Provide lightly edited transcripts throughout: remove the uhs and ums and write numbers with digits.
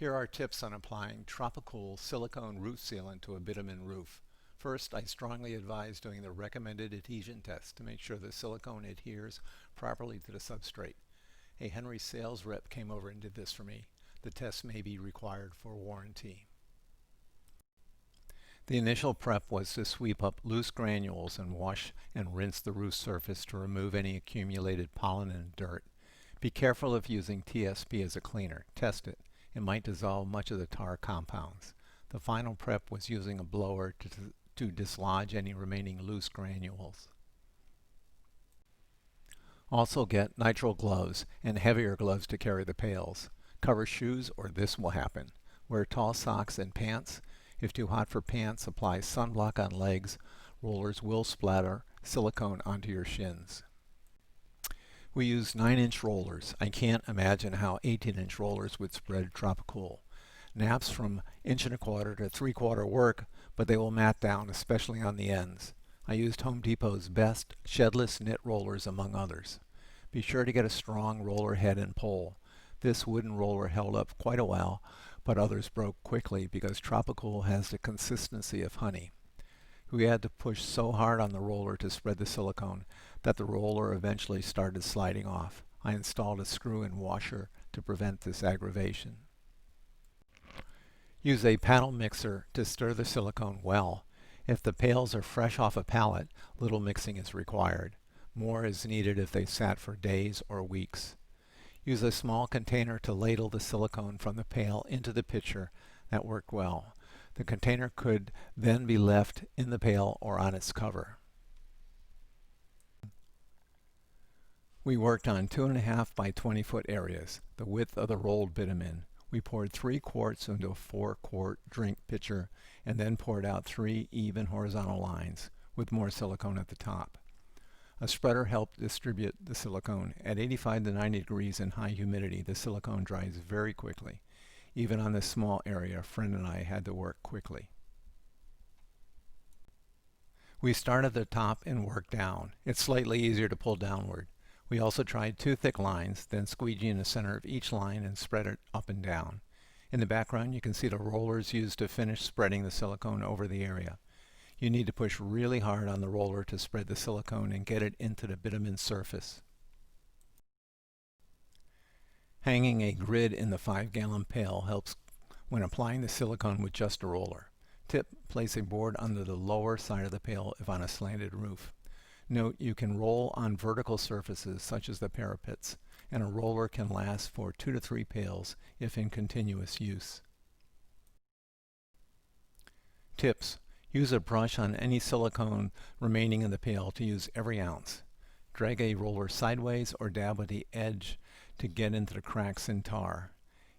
Here are tips on applying Tropi-Cool silicone roof sealant to a bitumen roof. First, I strongly advise doing the recommended adhesion test to make sure the silicone adheres properly to the substrate. A Henry sales rep came over and did this for me. The test may be required for warranty. The initial prep was to sweep up loose granules and wash and rinse the roof surface to remove any accumulated pollen and dirt. Be careful of using TSP as a cleaner. Test it. It might dissolve much of the tar compounds. The final prep was using a blower to dislodge any remaining loose granules. Also get nitrile gloves and heavier gloves to carry the pails. Cover shoes or this will happen. Wear tall socks and pants. If too hot for pants, apply sunblock on legs. Rollers will splatter silicone onto your shins. We use 9-inch rollers. I can't imagine how 18-inch rollers would spread Tropi-Cool. Naps from 1.25 to 3/4 work, but they will mat down, especially on the ends. I used Home Depot's best shedless knit rollers among others. Be sure to get a strong roller head and pole. This wooden roller held up quite a while, but others broke quickly because Tropi-Cool has the consistency of honey. We had to push so hard on the roller to spread the silicone that the roller eventually started sliding off. I installed a screw and washer to prevent this aggravation. Use a paddle mixer to stir the silicone well. If the pails are fresh off a pallet, little mixing is required. More is needed if they sat for days or weeks. Use a small container to ladle the silicone from the pail into the pitcher. That worked well. The container could then be left in the pail or on its cover. We worked on 2.5 by 20 foot areas, the width of the rolled bitumen. We poured 3 quarts into a 4-quart drink pitcher and then poured out 3 even horizontal lines with more silicone at the top. A spreader helped distribute the silicone. At 85 to 90 degrees in high humidity, the silicone dries very quickly. Even on this small area, a friend and I had to work quickly. We start at the top and work down. It's slightly easier to pull downward. We also tried 2 thick lines, then squeegee in the center of each line and spread it up and down. In the background, you can see the rollers used to finish spreading the silicone over the area. You need to push really hard on the roller to spread the silicone and get it into the bitumen surface. Hanging a grid in the 5-gallon pail helps when applying the silicone with just a roller. Tip: place a board under the lower side of the pail if on a slanted roof. Note, you can roll on vertical surfaces such as the parapets, and a roller can last for 2 to 3 pails if in continuous use. Tips: use a brush on any silicone remaining in the pail to use every ounce. Drag a roller sideways or dab with the edge to get into the cracks in tar.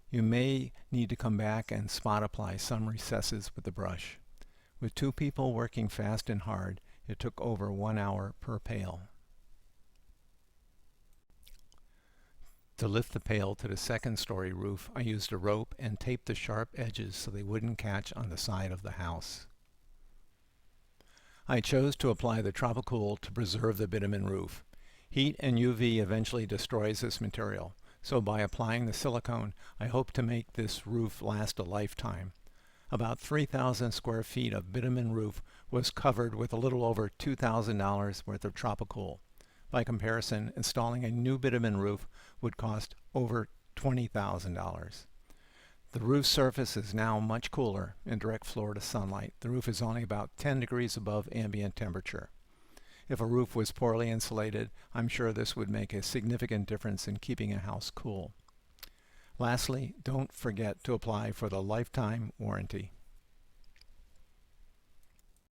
You may need to come back and spot apply some recesses with the brush. With 2 people working fast and hard, it took over 1 hour per pail. To lift the pail to the 2nd-story roof, I used a rope and taped the sharp edges so they wouldn't catch on the side of the house. I chose to apply the Tropi-Cool to preserve the bitumen roof. Heat and UV eventually destroys this material, so by applying the silicone, I hope to make this roof last a lifetime. About 3,000 square feet of bitumen roof was covered with a little over $2,000 worth of Tropi-Cool. By comparison, installing a new bitumen roof would cost over $20,000. The roof surface is now much cooler in direct Florida sunlight. The roof is only about 10 degrees above ambient temperature. If a roof was poorly insulated, I'm sure this would make a significant difference in keeping a house cool. Lastly, don't forget to apply for the lifetime warranty.